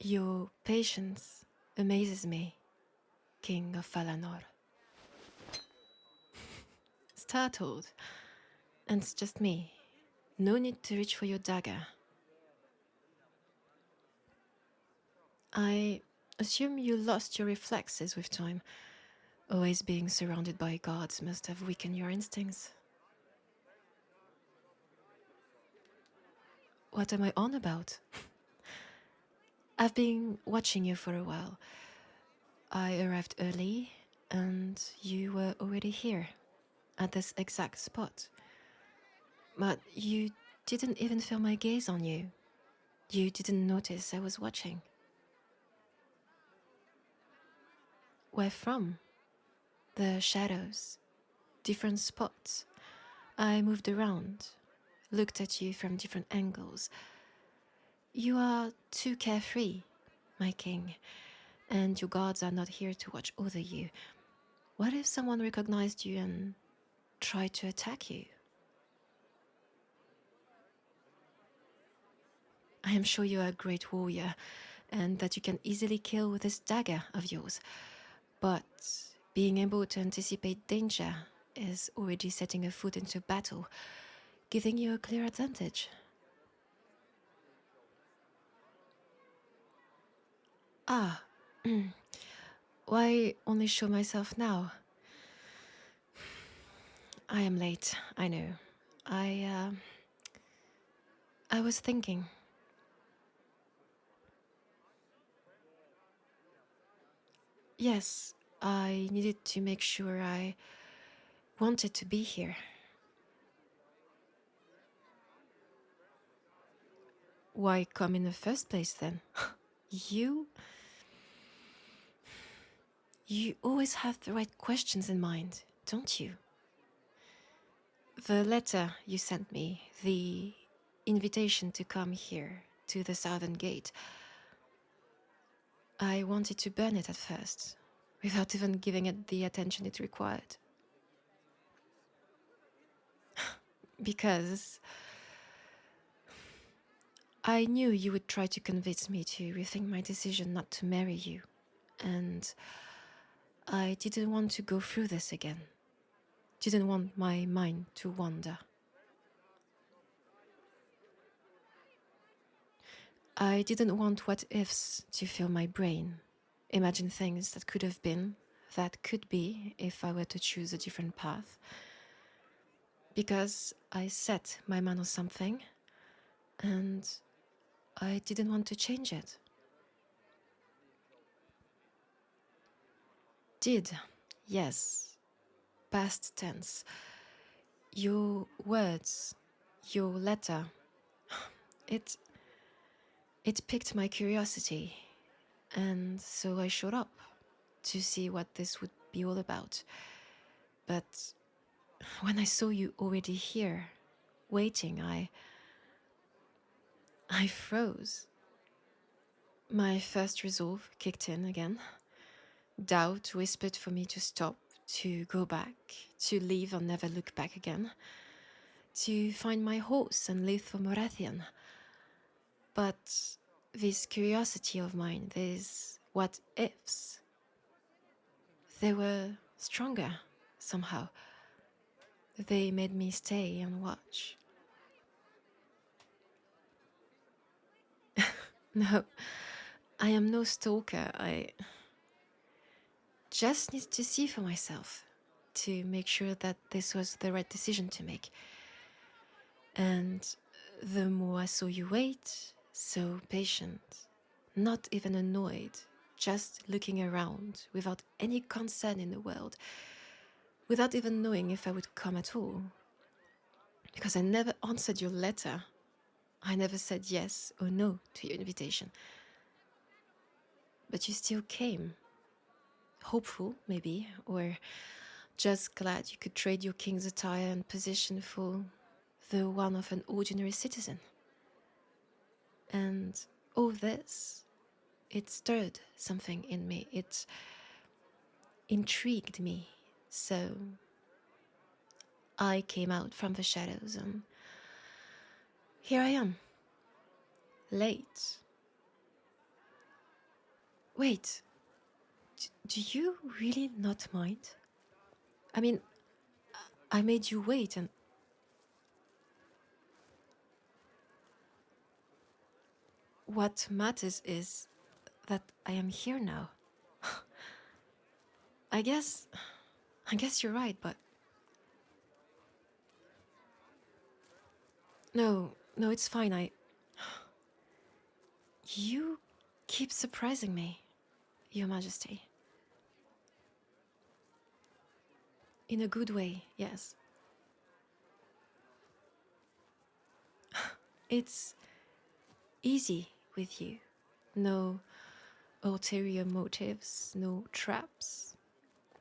Your patience amazes me, King of Falanor. Startled, and it's just me. No need to reach for your dagger. I assume you lost your reflexes with time. Always being surrounded by guards must have weakened your instincts. What am I on about? I've been watching you for a while. I arrived early, and you were already here, at this exact spot. But you didn't even feel my gaze on you. You didn't notice I was watching. Where from? The shadows. Different spots. I moved around, looked at you from different angles. You are too carefree, my king, and your guards are not here to watch over you. What if someone recognized you and tried to attack you? I am sure you are a great warrior, and that you can easily kill with this dagger of yours. But being able to anticipate danger is already setting a foot into battle, giving you a clear advantage. Ah, why only show myself now? I am late, I know. I was thinking. Yes, I needed to make sure I wanted to be here. Why come in the first place then? You? You always have the right questions in mind, don't you? The letter you sent me, the invitation to come here, to the southern gate. I wanted to burn it at first, without even giving it the attention it required. Because I knew you would try to convince me to rethink my decision not to marry you, and I didn't want to go through this again. Didn't want my mind to wander. I didn't want what ifs to fill my brain, imagine things that could have been, that could be if I were to choose a different path. Because I set my mind on something, and I didn't want to change it. Did, yes, past tense. Your words, your letter, it piqued my curiosity, and so I showed up to see what this would be all about. But when I saw you already here, waiting, I froze. My first resolve kicked in again. Doubt whispered for me to stop, to go back, to leave and never look back again, to find my horse and leave for Morathian. But this curiosity of mine, these what ifs, they were stronger somehow. They made me stay and watch. No, I am no stalker. I just need to see for myself to make sure that this was the right decision to make. And the more I saw you wait, so patient, not even annoyed, just looking around without any concern in the world, without even knowing if I would come at all. Because I never answered your letter. I never said yes or no to your invitation. But you still came. Hopeful, maybe, or just glad you could trade your king's attire and position for the one of an ordinary citizen. And all this, it stirred something in me. It intrigued me. So I came out from the shadows and here I am, late. Wait, do you really not mind? I mean, I made you wait and... What matters is that I am here now. I guess you're right, but... No, it's fine, You keep surprising me, Your Majesty. In a good way, yes. It's easy with you. No ulterior motives, no traps.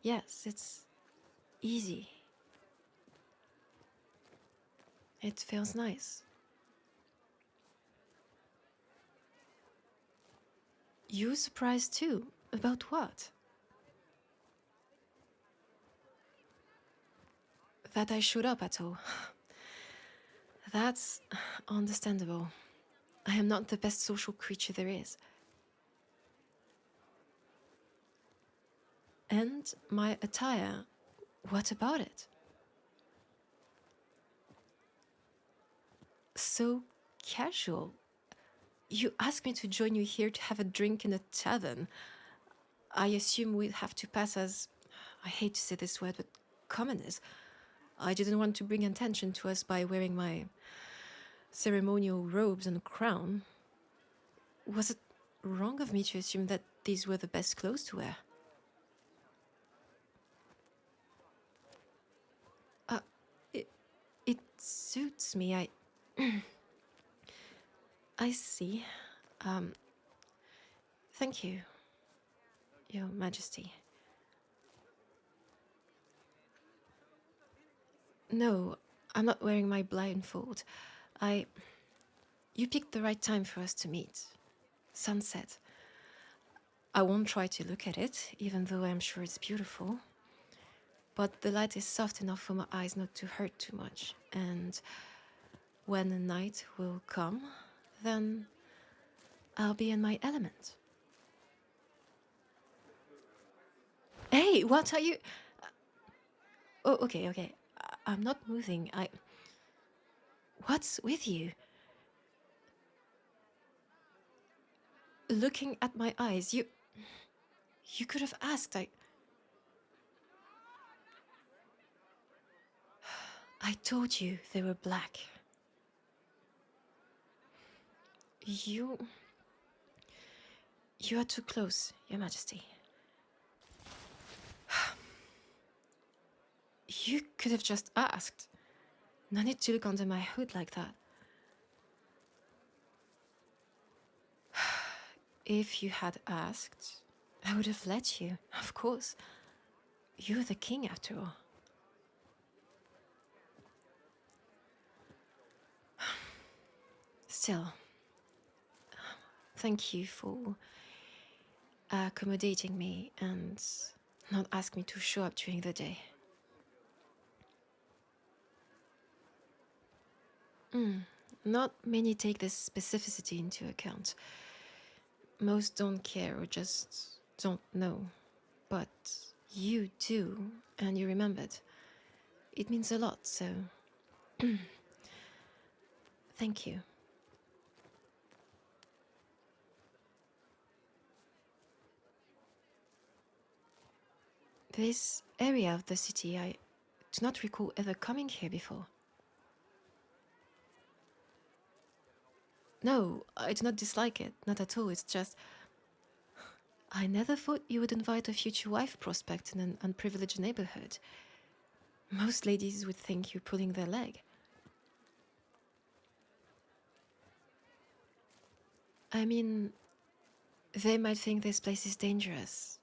Yes, it's easy. It feels nice. You surprised too? About what? That I showed up at all. That's understandable. I am not the best social creature there is. And my attire, what about it? So casual. You asked me to join you here to have a drink in a tavern. I assume we'd have to pass as, I hate to say this word, but commoners. I didn't want to bring attention to us by wearing my ceremonial robes and crown. Was it wrong of me to assume that these were the best clothes to wear? It suits me. I see. Thank you, Your Majesty. No, I'm not wearing my blindfold. You picked the right time for us to meet. Sunset. I won't try to look at it, even though I'm sure it's beautiful. But the light is soft enough for my eyes not to hurt too much. And when the night will come, then I'll be in my element. Hey, what are you... Oh, okay. I'm not moving. What's with you? Looking at my eyes, you could have asked. I told you they were black. You are too close, Your Majesty. You could have just asked. No need to look under my hood like that. If you had asked, I would have let you, of course. You're the king, after all. Still, thank you for accommodating me and not ask me to show up during the day. Not many take this specificity into account. Most don't care or just don't know. But you do, and you remembered. It means a lot, so... Thank you. This area of the city, I do not recall ever coming here before. No, I do not dislike it, not at all, it's just... I never thought you would invite a future wife prospect in an unprivileged neighborhood. Most ladies would think you're pulling their leg. I mean, they might think this place is dangerous,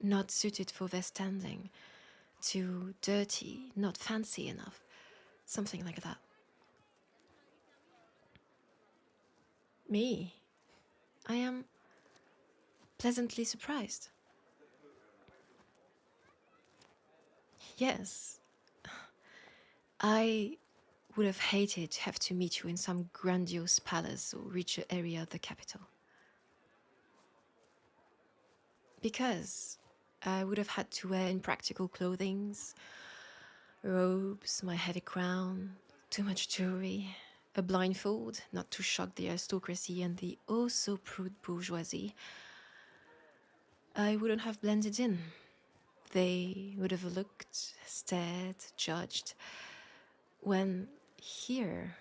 not suited for their standing, too dirty, not fancy enough, something like that. Me? I am pleasantly surprised. Yes. I would have hated to have to meet you in some grandiose palace or richer area of the capital. Because I would have had to wear impractical clothings, robes, my heavy crown, too much jewelry, a blindfold not to shock the aristocracy and the oh-so-prude bourgeoisie. I wouldn't have blended in. They would have looked, stared, judged. When here,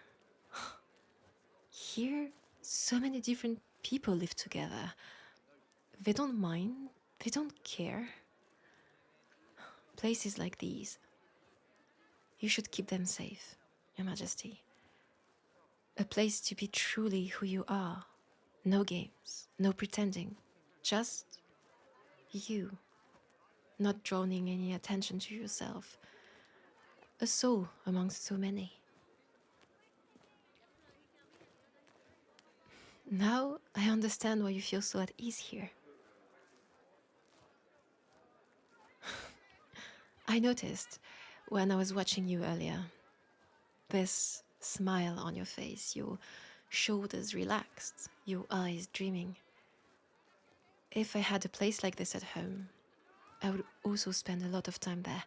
so many different people live together. They don't mind, they don't care. Places like these, you should keep them safe, Your Majesty. A place to be truly who you are. No games, no pretending. Just you. Not drawing any attention to yourself. A soul amongst so many. Now I understand why you feel so at ease here. I noticed when I was watching you earlier, this smile on your face, your shoulders relaxed, your eyes dreaming. If I had a place like this at home, I would also spend a lot of time there,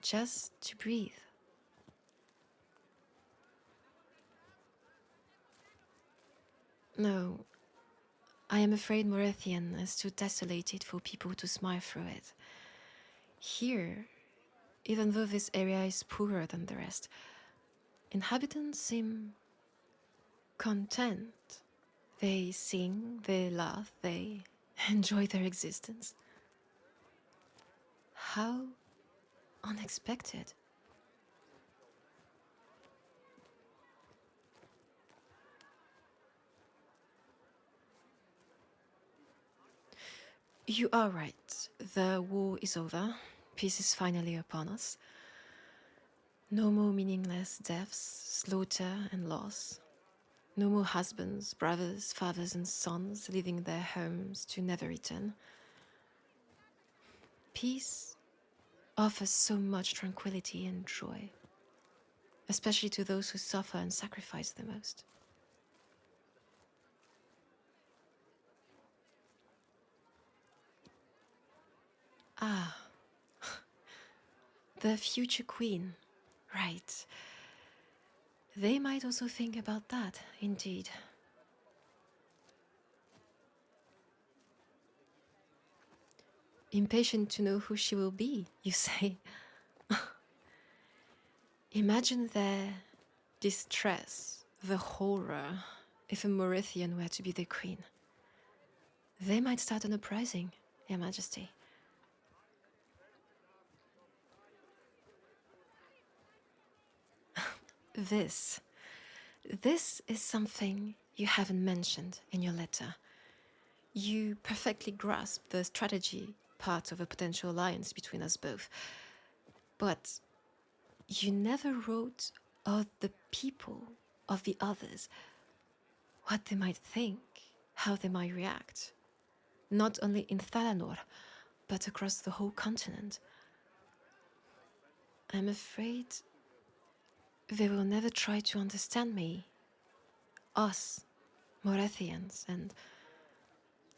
just to breathe. No, I am afraid Morathian is too desolated for people to smile through it. Here, even though this area is poorer than the rest, inhabitants seem content. They sing, they laugh, they enjoy their existence. How unexpected. You are right. The war is over. Peace is finally upon us. No more meaningless deaths, slaughter, and loss. No more husbands, brothers, fathers, and sons leaving their homes to never return. Peace offers so much tranquility and joy, especially to those who suffer and sacrifice the most. Ah, the future queen, right. They might also think about that, indeed. Impatient to know who she will be, you say? Imagine their distress, the horror, if a Morathian were to be the queen. They might start an uprising, Your Majesty. This is something you haven't mentioned in your letter. You perfectly grasp the strategy part of a potential alliance between us both. But you never wrote of the people, of the others, what they might think, how they might react. Not only in Thalanor, but across the whole continent. I'm afraid they will never try to understand me, us, Morathians, and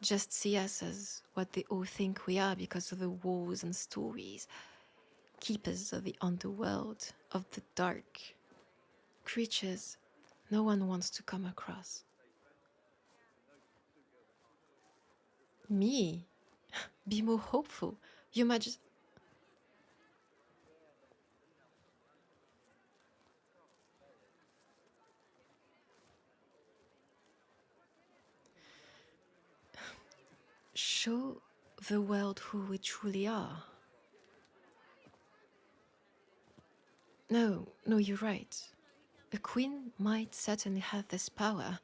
just see us as what they all think we are because of the wars and stories, keepers of the underworld, of the dark, creatures no one wants to come across. Me? Be more hopeful. You might just... show the world who we truly are. No, you're right. A queen might certainly have this power.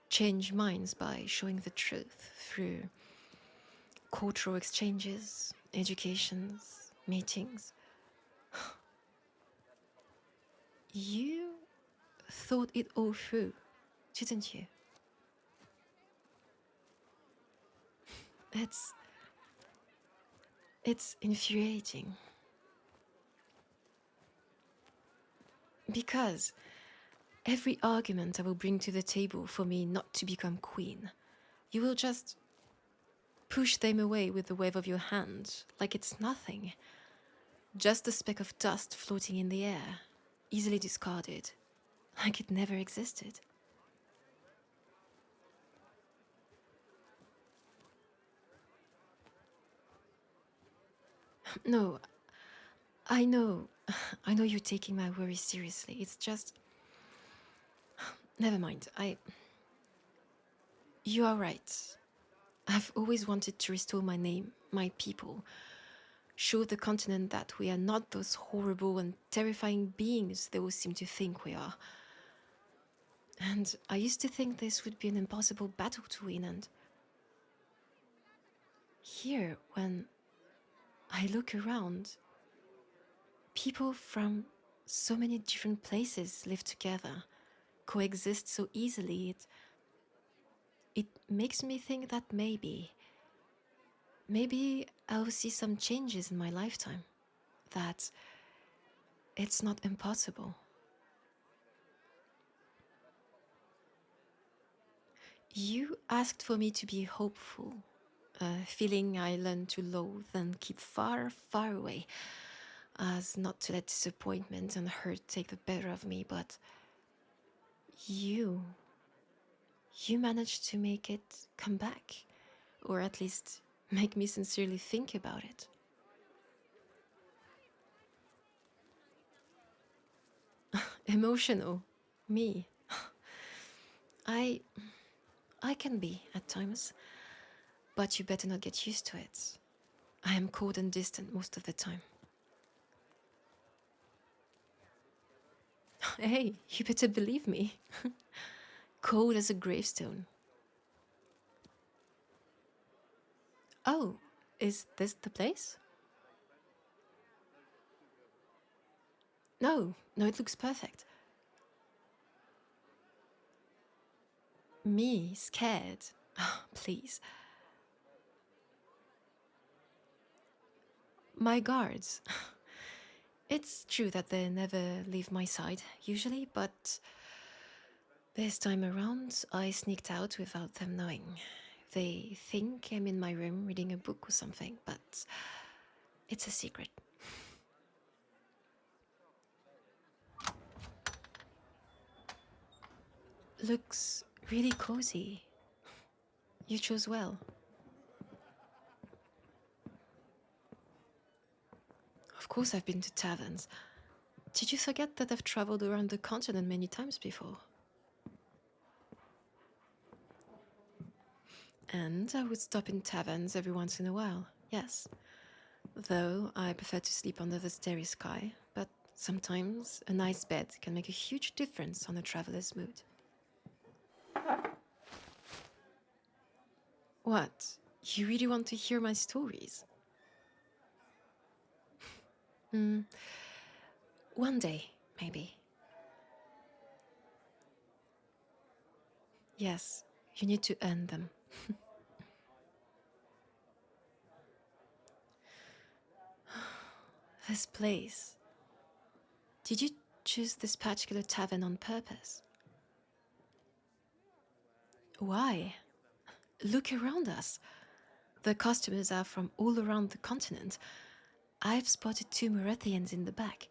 Change minds by showing the truth through cultural exchanges, educations, meetings. You thought it all through, didn't you? It's infuriating. Because every argument I will bring to the table for me not to become queen, you will just push them away with the wave of your hand, like it's nothing. Just a speck of dust floating in the air, easily discarded, like it never existed. No, I know, I know you're taking my worries seriously. It's just... Never mind, You are right. I've always wanted to restore my name, my people, show the continent that we are not those horrible and terrifying beings they all seem to think we are. And I used to think this would be an impossible battle to win, and here, when I look around, people from so many different places live together, coexist so easily. It makes me think that maybe I'll see some changes in my lifetime. That it's not impossible. You asked for me to be hopeful, a feeling I learned to loathe and keep far, far away, as not to let disappointment and hurt take the better of me, but you managed to make it come back, or at least make me sincerely think about it. Emotional, me. I can be at times, but you better not get used to it. I am cold and distant most of the time. Hey, you better believe me. Cold as a gravestone. Oh, is this the place? No, it looks perfect. Me, scared? Oh, please. My guards. It's true that they never leave my side, usually, but this time around, I sneaked out without them knowing. They think I'm in my room reading a book or something, but it's a secret. Looks really cozy. You chose well. Of course I've been to taverns. Did you forget that I've traveled around the continent many times before? And I would stop in taverns every once in a while, yes. Though I prefer to sleep under the starry sky, but sometimes a nice bed can make a huge difference on a traveler's mood. What? You really want to hear my stories? One day, maybe. Yes, you need to earn them. This place. Did you choose this particular tavern on purpose? Why? Look around us. The customers are from all around the continent. I've spotted 2 Morathians in the back.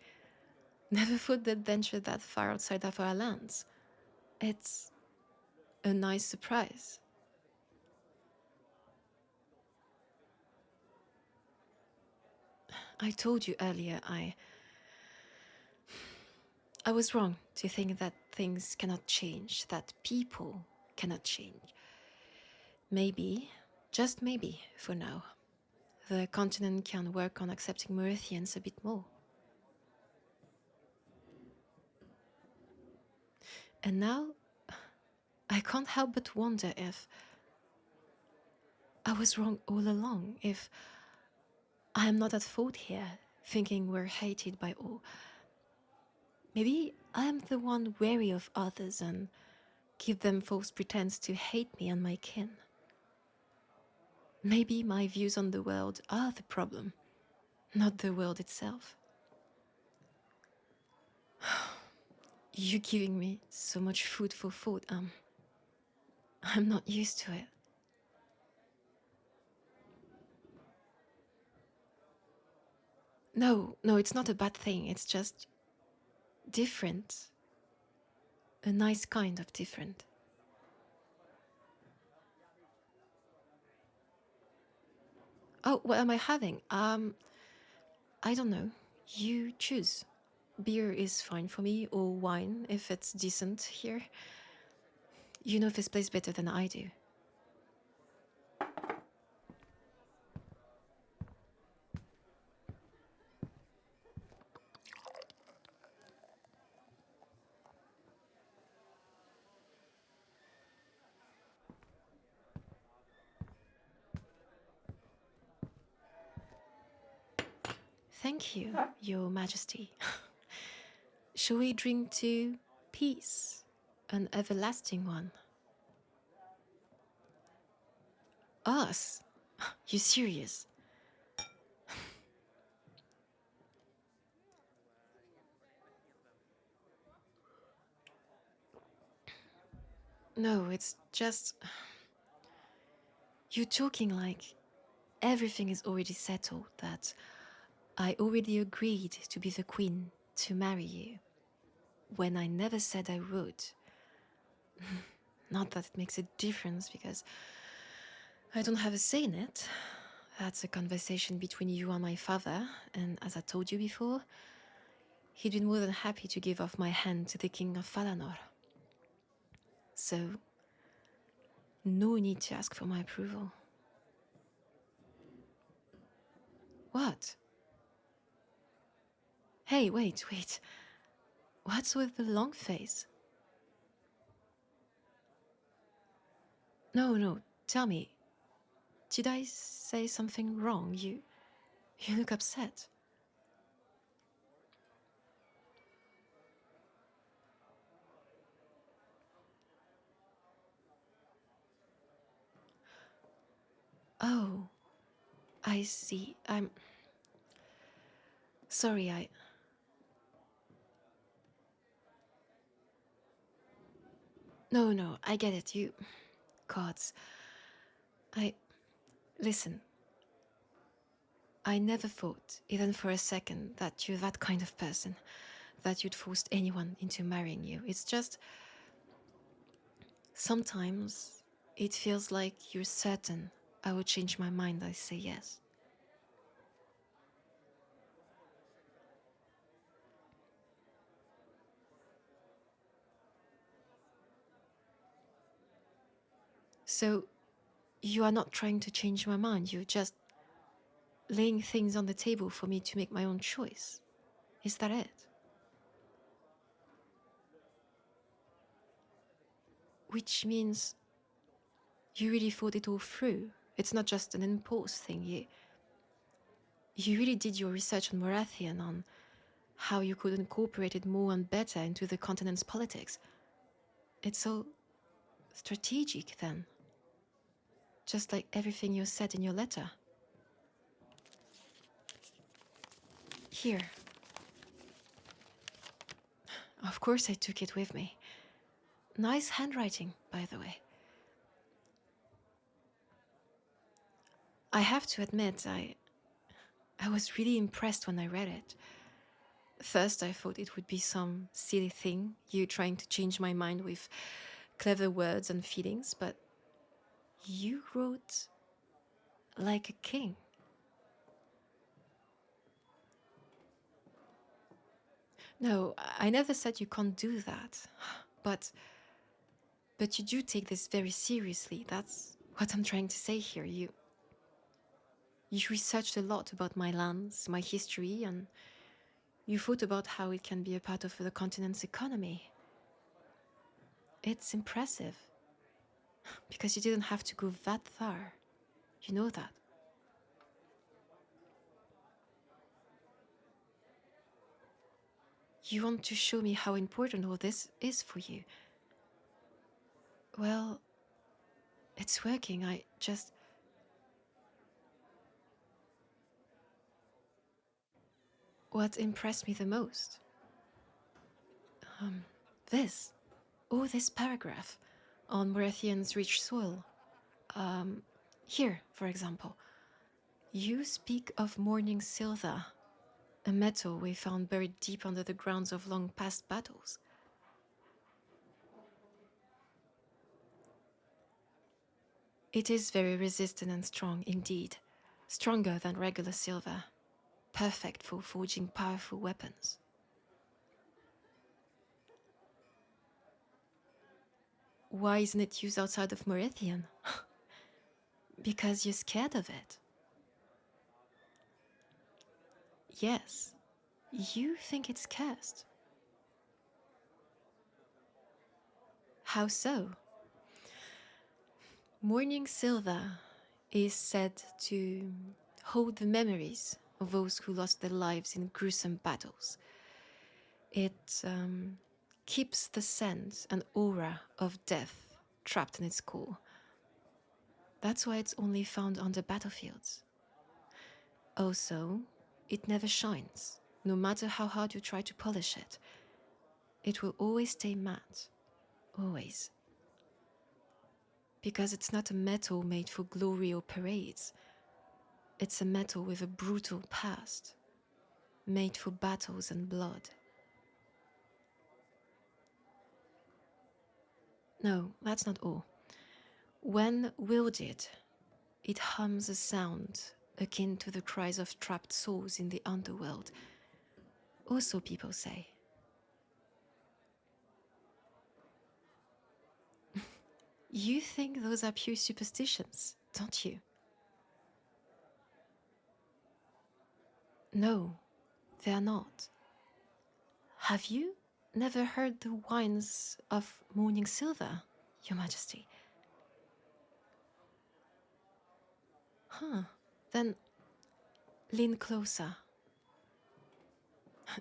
Never thought they'd venture that far outside of our lands. It's a nice surprise. I told you earlier, I was wrong to think that things cannot change, that people cannot change. Maybe, just maybe, for now, the continent can work on accepting Morathians a bit more. And now, I can't help but wonder if I was wrong all along, if I am not at fault here, thinking we're hated by all. Maybe I am the one wary of others and give them false pretense to hate me and my kin. Maybe my views on the world are the problem, not the world itself. You're giving me so much food for thought. I'm not used to it. No, no, it's not a bad thing. It's just different. A nice kind of different. Oh, what am I having? I don't know. You choose. Beer is fine for me, or wine if it's decent here. You know this place better than I do. Thank you, Your Majesty. Shall we drink to peace, an everlasting one? Us? You serious? No, it's just. You're talking like everything is already settled, that I already agreed to be the queen, to marry you, when I never said I would. Not that it makes a difference, because I don't have a say in it. That's a conversation between you and my father, and as I told you before, he'd been more than happy to give off my hand to the king of Falanor. So, no need to ask for my approval. What? Hey, wait. What's with the long face? No, tell me. Did I say something wrong? You look upset. Oh, I see. I'm sorry, No, I get it. You. Gods. Listen. I never thought, even for a second, that you're that kind of person, that you'd forced anyone into marrying you. It's just. Sometimes it feels like you're certain I would change my mind. I say yes. So, you are not trying to change my mind, you're just laying things on the table for me to make my own choice. Is that it? Which means you really thought it all through. It's not just an impulse thing. You really did your research on Morathian, on how you could incorporate it more and better into the continent's politics. It's so strategic then. Just like everything you said in your letter. Here. Of course I took it with me. Nice handwriting, by the way. I have to admit, I was really impressed when I read it. First, I thought it would be some silly thing, you trying to change my mind with clever words and feelings, but you wrote like a king. No, I never said you can't do that, but you do take this very seriously. That's what I'm trying to say here. You researched a lot about my lands, my history, and you thought about how it can be a part of the continent's economy. It's impressive, because you didn't have to go that far. You know that. You want to show me how important all this is for you. Well, it's working. I just... What impressed me the most? This. Oh, this paragraph on Morathian's rich soil. Here, for example. You speak of mourning Siltha. A metal we found buried deep under the grounds of long past battles. It is very resistant and strong indeed, stronger than regular silver, perfect for forging powerful weapons. Why isn't it used outside of Morathian? Because you're scared of it. Yes, you think it's cursed. How so? Morning silver is said to hold the memories of those who lost their lives in gruesome battles. It keeps the sense and aura of death trapped in its core. That's why it's only found on the battlefields. Also, it never shines, no matter how hard you try to polish it. It will always stay matte. Always. Because it's not a metal made for glory or parades. It's a metal with a brutal past, made for battles and blood. No, that's not all. When wielded, it hums a sound akin to the cries of trapped souls in the underworld. Also, people say. You think those are pure superstitions, don't you? No, they are not. Have you never heard the whines of morning silver, Your Majesty? Huh. Then lean closer.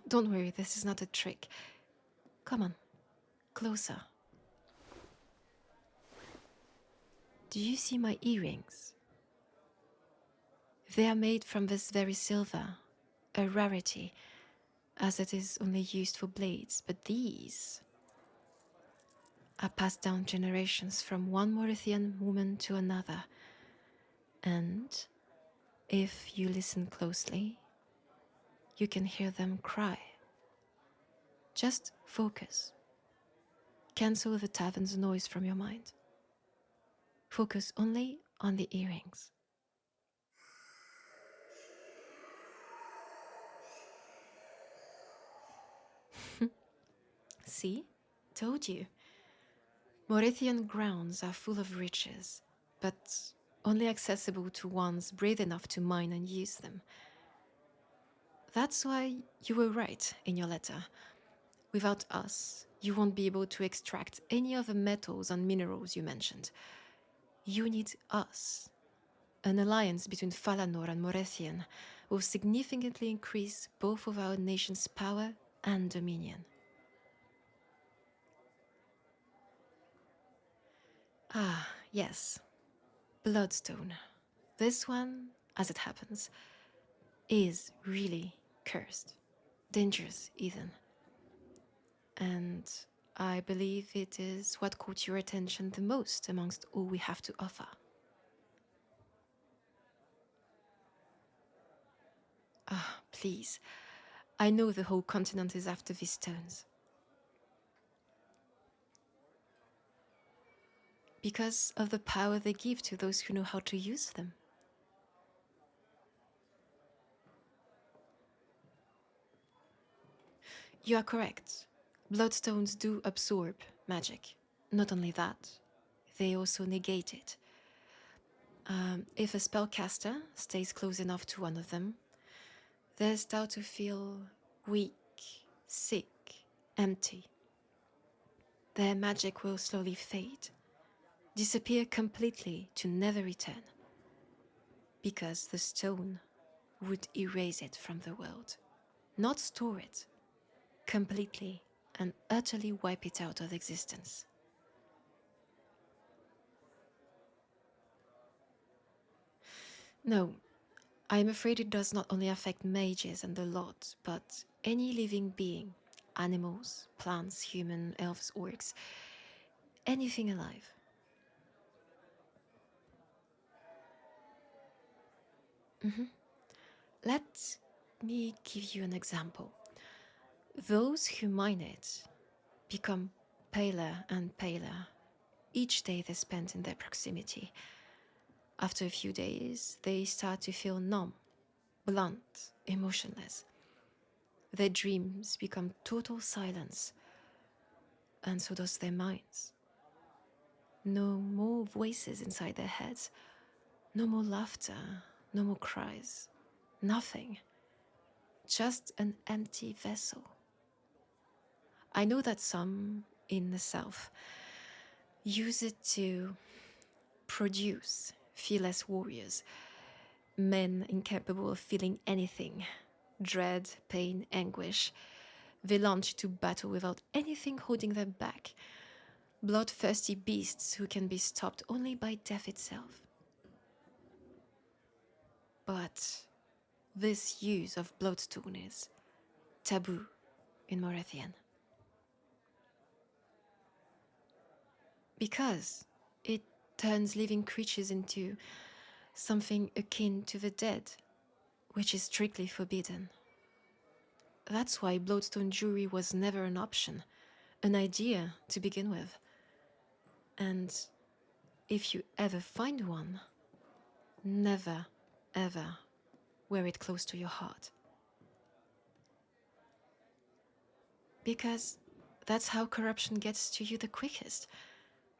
Don't worry, this is not a trick. Come on, closer. Do you see my earrings? They are made from this very silver, a rarity, as it is only used for blades, but these are passed down generations from one Morathian woman to another. And if you listen closely, you can hear them cry. Just focus. Cancel the tavern's noise from your mind. Focus only on the earrings. See? Told you. Morathian grounds are full of riches, but only accessible to ones brave enough to mine and use them. That's why you were right in your letter. Without us, you won't be able to extract any of the metals and minerals you mentioned. You need us. An alliance between Falanor and Morathian will significantly increase both of our nation's power and dominion. Ah, yes. Bloodstone. This one, as it happens, is really cursed. Dangerous, even. And I believe it is what caught your attention the most amongst all we have to offer. Ah, please. I know the whole continent is after these stones. Because of the power they give to those who know how to use them. You are correct. Bloodstones do absorb magic. Not only that, they also negate it. If a spellcaster stays close enough to one of them, they start to feel weak, sick, empty. Their magic will slowly fade, disappear completely to never return, because the stone would erase it from the world, not store it, completely and utterly wipe it out of existence. No, I am afraid it does not only affect mages and the lot, but any living being, animals, plants, human, elves, orcs, anything alive. Let me give you an example. Those who mine it become paler and paler each day they spend in their proximity. After a few days, they start to feel numb, blunt, emotionless. Their dreams become total silence, and so does their minds. No more voices inside their heads, no more laughter, no more cries, nothing. Just an empty vessel. I know that some in the South use it to produce fearless warriors, men incapable of feeling anything, dread, pain, anguish. They launch into battle without anything holding them back, bloodthirsty beasts who can be stopped only by death itself. But this use of bloodstone is taboo in Morathian. Because it turns living creatures into something akin to the dead, which is strictly forbidden. That's why bloodstone jewelry was never an option, an idea to begin with. And if you ever find one, never, ever wear it close to your heart. Because that's how corruption gets to you the quickest,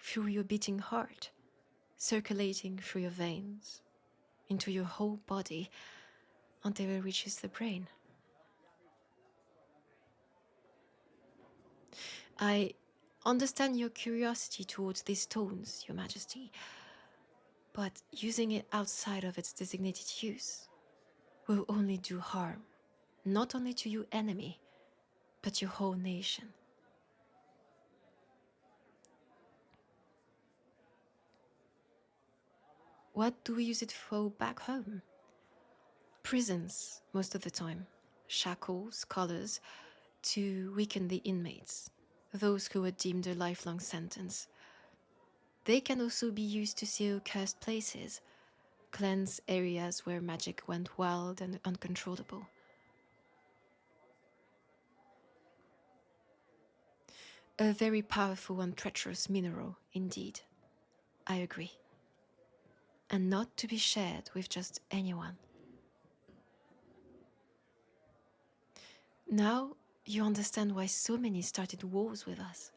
through your beating heart, circulating through your veins, into your whole body, until it reaches the brain. I understand your curiosity towards these stones, Your Majesty, but using it outside of its designated use will only do harm, not only to your enemy, but your whole nation. What do we use it for back home? Prisons, most of the time. Shackles, collars, to weaken the inmates, those who were deemed a lifelong sentence. They can also be used to seal cursed places, cleanse areas where magic went wild and uncontrollable. A very powerful and treacherous mineral, indeed. I agree. And not to be shared with just anyone. Now you understand why so many started wars with us.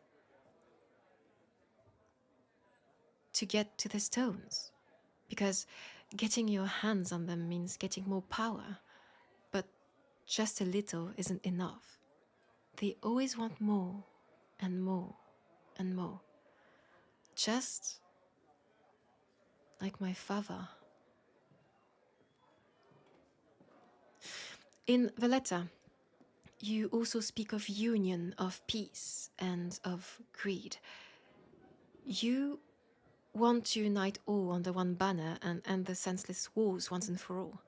To get to the stones. Because getting your hands on them means getting more power. But just a little isn't enough. They always want more and more and more. Just like my father. In the letter, you also speak of union, of peace, and of greed. You want to unite all under one banner and end the senseless wars once and for all.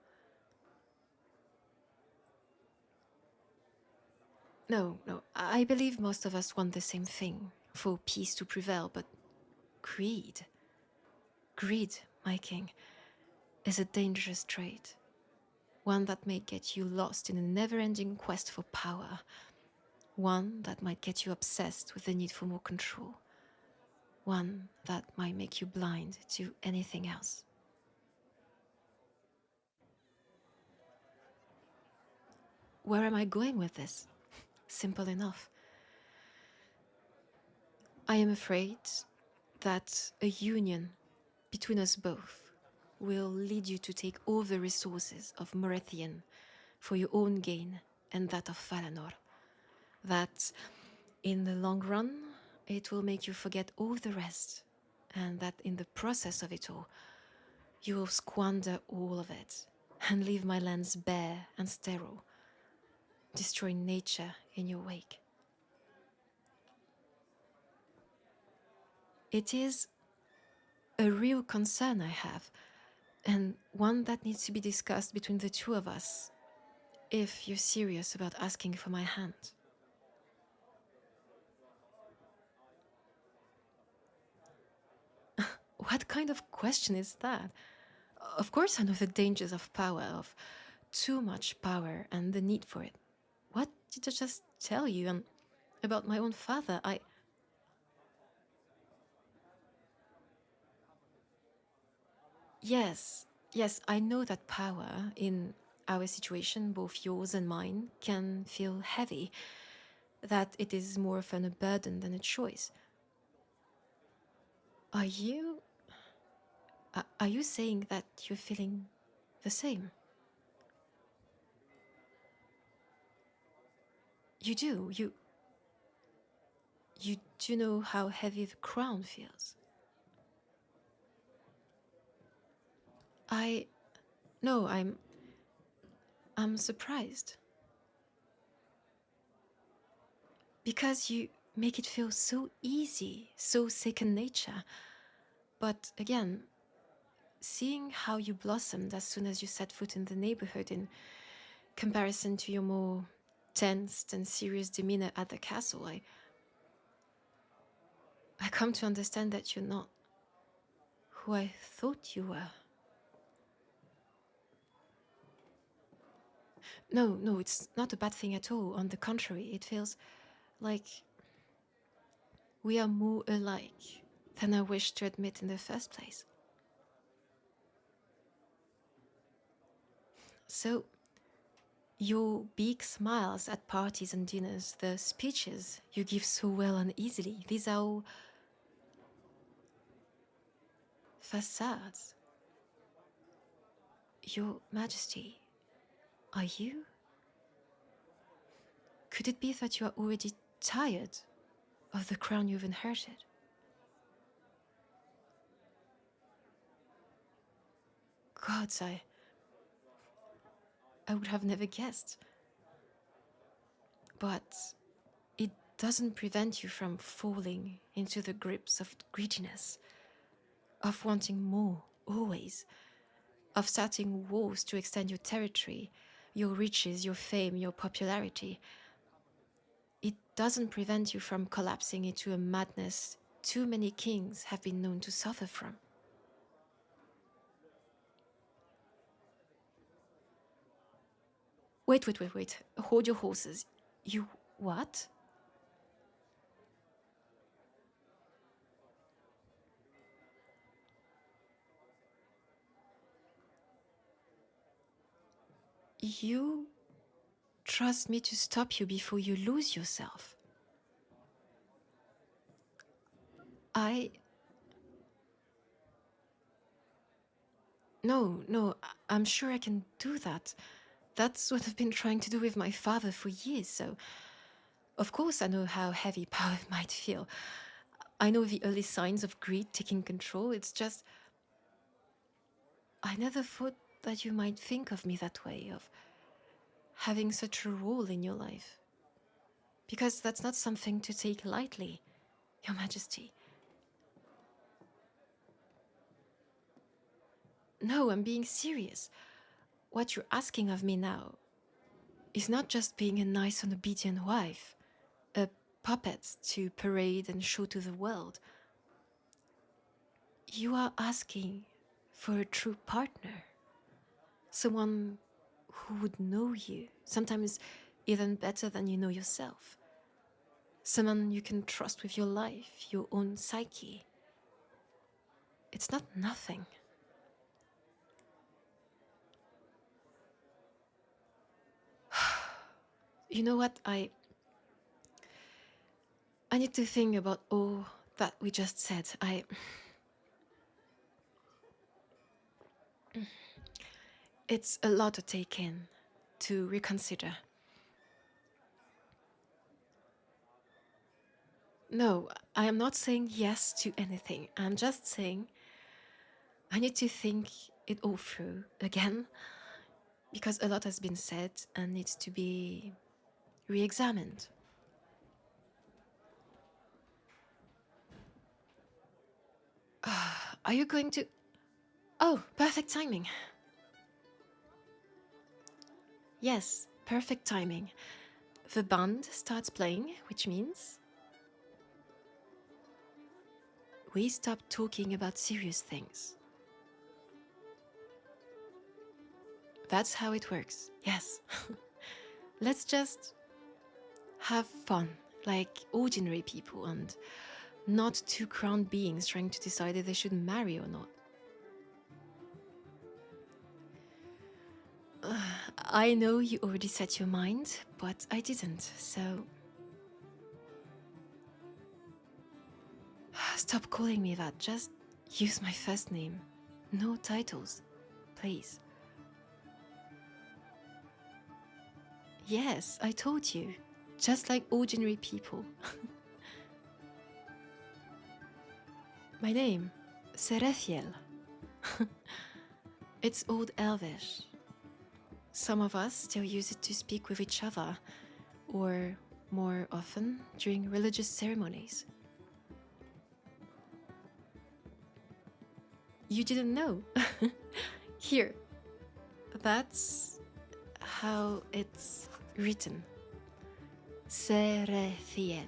No, I believe most of us want the same thing, for peace to prevail, but greed, my king, is a dangerous trait. One that may get you lost in a never-ending quest for power. One that might get you obsessed with the need for more control. One that might make you blind to anything else. Where am I going with this? Simple enough. I am afraid that a union between us both will lead you to take all the resources of Morathian for your own gain and that of Valinor. That, in the long run, it will make you forget all the rest, and that in the process of it all, you will squander all of it and leave my lands bare and sterile, destroying nature in your wake. It is a real concern I have, and one that needs to be discussed between the two of us, if you're serious about asking for my hand. What kind of question is that? Of course I know the dangers of power, of too much power and the need for it. What did I just tell you? And about my own father, Yes, yes, I know that power in our situation, both yours and mine, can feel heavy, that it is more often a burden than a choice. Are you are you saying that you're feeling the same? You do. You do know how heavy the crown feels. I no, I'm surprised because you make it feel so easy, so second nature. But again, seeing how you blossomed as soon as you set foot in the neighborhood in comparison to your more tense and serious demeanor at the castle, I come to understand that you're not who I thought you were. No, no, it's not a bad thing at all. On the contrary, it feels like we are more alike than I wish to admit in the first place. So, your big smiles at parties and dinners, the speeches you give so well and easily, these are all facades. Your Majesty, are you? Could it be that you are already tired of the crown you've inherited? Gods, I would have never guessed. But it doesn't prevent you from falling into the grips of greediness, of wanting more, always, of starting wars to extend your territory, your riches, your fame, your popularity. It doesn't prevent you from collapsing into a madness too many kings have been known to suffer from. Wait. Hold your horses. You what? You trust me to stop you before you lose yourself. No, I'm sure I can do that. That's what I've been trying to do with my father for years, so of course I know how heavy power might feel. I know the early signs of greed taking control. It's just, I never thought that you might think of me that way, of having such a role in your life. Because that's not something to take lightly, Your Majesty. No, I'm being serious. What you're asking of me now is not just being a nice and obedient wife, a puppet to parade and show to the world. You are asking for a true partner. Someone who would know you, sometimes even better than you know yourself. Someone you can trust with your life, your own psyche. It's not nothing. You know what? I need to think about all that we just said. It's a lot to take in, to reconsider. No, I am not saying yes to anything. I'm just saying I need to think it all through again, because a lot has been said and needs to be re-examined. Are you going to... Oh, perfect timing. Yes, perfect timing. The band starts playing, which means we stop talking about serious things. That's how it works, yes. Let's just have fun, like ordinary people, and not two crowned beings trying to decide if they should marry or not. I know you already set your mind, but I didn't, so... Stop calling me that, just use my first name. No titles, please. Yes, I told you. Just like ordinary people. My name, Serethiel. It's Old Elvish. Some of us still use it to speak with each other, or more often, during religious ceremonies. You didn't know? Here. That's how it's written. Serethiel.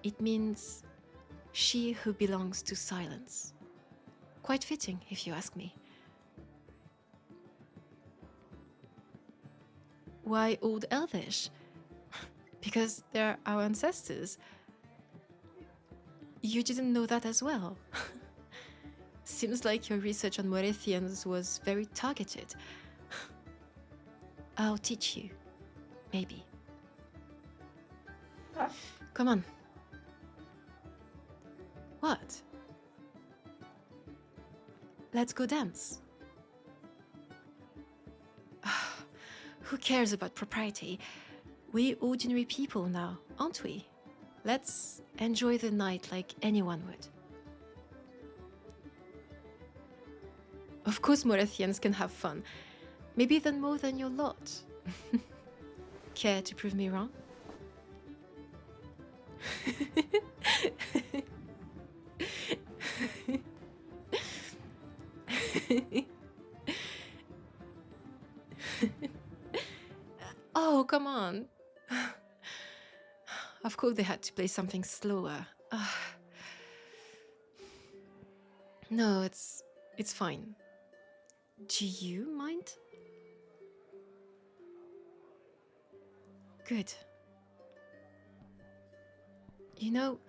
It means she who belongs to silence. Quite fitting, if you ask me. Why Old Elvish? Because they're our ancestors. You didn't know that as well. Seems like your research on Morathians was very targeted. I'll teach you. Maybe. Come on. What? Let's go dance. Who cares about propriety? We're ordinary people now, aren't we? Let's enjoy the night like anyone would. Of course Morathians can have fun. Maybe even more than your lot. Care to prove me wrong? Oh, come on. Of course they had to play something slower. No, it's fine. Do you mind? Good. You know,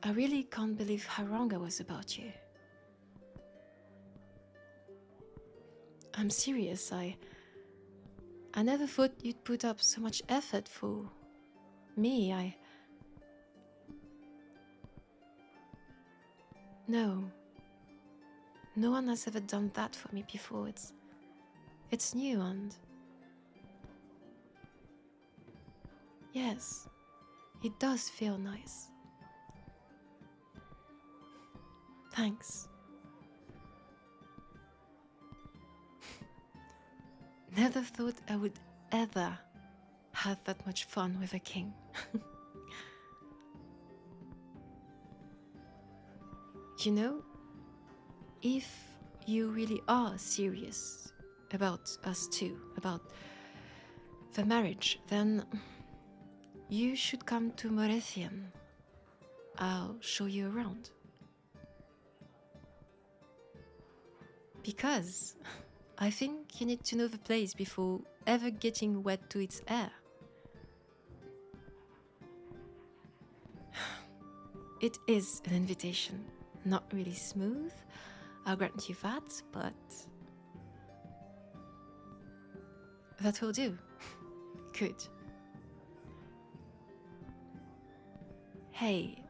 I really can't believe how wrong I was about you. I'm serious, I never thought you'd put up so much effort for me. No. No one has ever done that for me before. It's new and... Yes, it does feel nice. Thanks. Never thought I would ever have that much fun with a king. You know, if you really are serious about us two, about the marriage, then you should come to Morathian. I'll show you around. Because I think you need to know the place before ever getting wed to its heir. It is an invitation. Not really smooth, I'll grant you that, but... that will do. Good. Hey,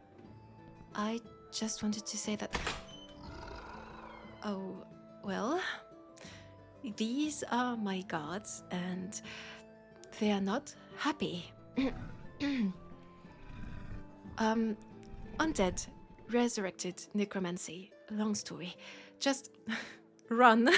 I just wanted to say that... Oh, well... These are my gods, and they are not happy. Undead, resurrected, necromancy, long story. Just run.